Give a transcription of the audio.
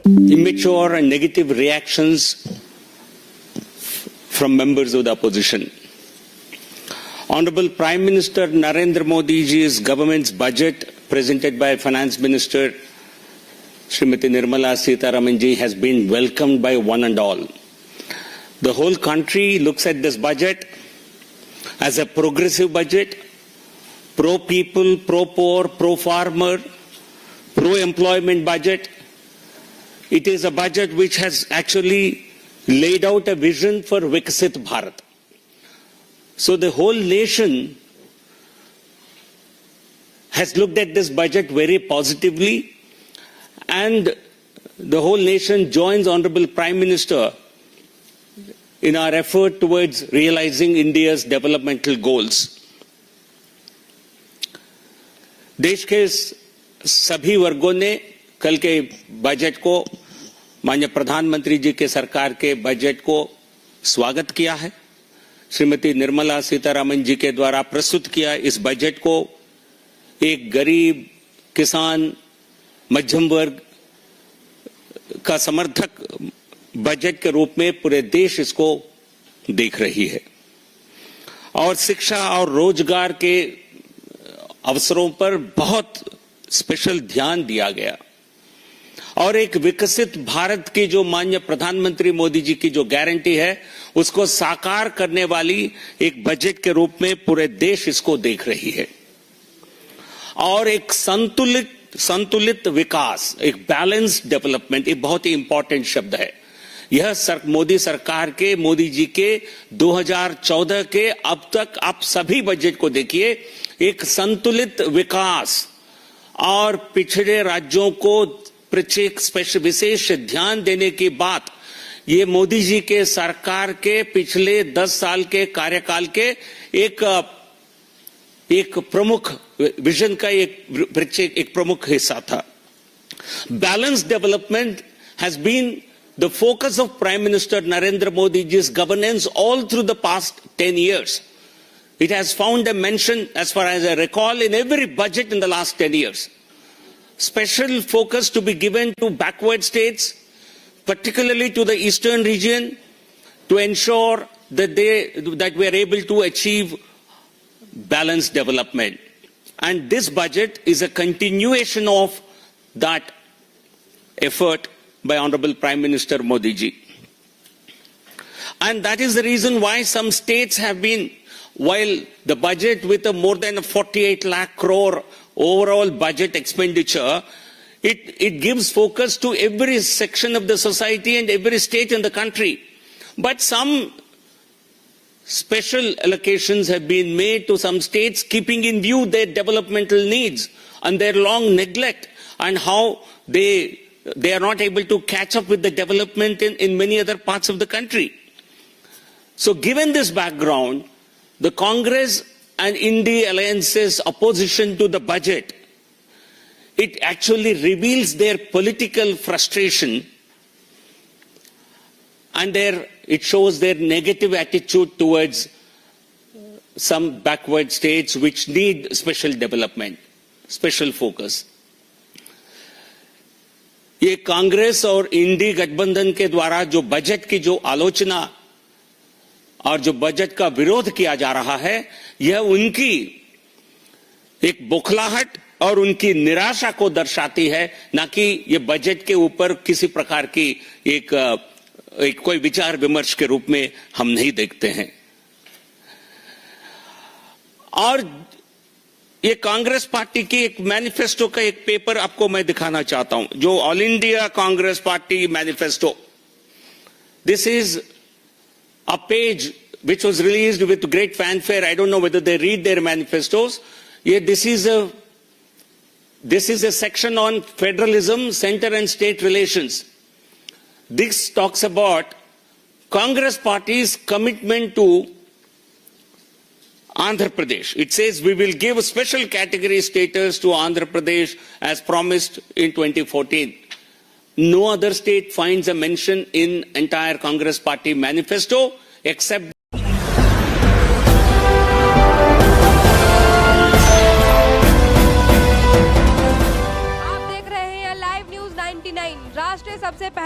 immature and negative reactions from members of the opposition. Honorable Prime Minister Narendra Modi ji's government's budget presented by Finance Minister Srimati Nirmala Sitharaman ji has been welcomed by one and all. The whole country looks at this budget as a progressive budget, pro-people, pro-poor, pro-farmer, pro-employment budget. It is a budget which has actually laid out a vision for Viksit Bharat. So the whole nation has looked at this budget very positively, and the whole nation joins Honorable Prime Minister in our effort towards realizing India's developmental goals. देश के सभी वर्गों ने कल के budget को, माननीय प्रधानमंत्री जी के सरकार के बजट को स्वागत किया है। श्रीमती निर्मला सीतारामन जी के द्वारा प्रस्तुत किया इस बजट को एक गरीब, किसान, मध्यम वर्ग का समर्थक बजट के रूप में पूरे देश इसको देख रही है। और शिक्षा और रोजगार के अवसरों पर बहुत स्पेशल ध्यान दिया गया और एक विकसित भारत की जो माननीय प्रधानमंत्री मोदी जी की जो गारंटी है उसको साकार करने वाली एक बजट के रूप में पूरे देश इसको देख रही है। और एक संतुलित विकास, एक बैलेंस्ड डेवलपमेंट, एक बहुत ही इंपॉर्टेंट शब्द है। यह मोदी सरकार के, मोदी जी के 2014 के अब तक आप सभी बजट को देखिए, एक संतुलित विकास और पिछड़े राज्यों को विशेष ध्यान देने की बात, ये मोदी जी के सरकार के पिछले 10 साल के कार्यकाल के एक प्रमुख विजन का एक प्रमुख हिस्सा था। Balanced development has been the focus of Prime Minister Narendra Modi ji's governance all through the past 10 years. It has found a mention, as far as I recall, in every budget in the last 10 years. Special focus to be given to backward states, particularly to the eastern region, to ensure that we are able to achieve balanced development. And this budget is a continuation of that effort by Honorable Prime Minister Modi ji. And that is the reason why some states have been, while the budget with a more than 48 lakh crore overall budget expenditure, it gives focus to every section of the society and every state in the country. But some special allocations have been made to some states, keeping in view their developmental needs and their long neglect and how they are not able to catch up with the development in many other parts of the country. So given this background, the Congress and India alliance's opposition to the budget, it actually reveals their political frustration and it shows their negative attitude towards some backward states which need special development, special focus. ये कांग्रेस और इंडी गठबंधन के द्वारा जो budget की जो आलोचना और जो बजट का विरोध किया जा रहा है, यह उनकी एक बौखलाहट और उनकी निराशा को दर्शाती है, ना कि ये बजट के ऊपर किसी प्रकार की एक कोई विचार विमर्श के रूप में हम नहीं देखते हैं। और ये कांग्रेस पार्टी की एक मैनिफेस्टो का एक पेपर आपको मैं दिखाना चाहता हूं, जो all India Congress party manifesto. This is a page which was released with great fanfare. I don't know whether they read their manifestos. This is a section on federalism, center and state relations. This talks about Congress party's commitment to Andhra Pradesh. It says we will give special category status to Andhra Pradesh as promised in 2014. No other state finds a mention in entire Congress party manifesto except आप देख रहे हैं live news 9 99 राष्ट्र सबसे पहले।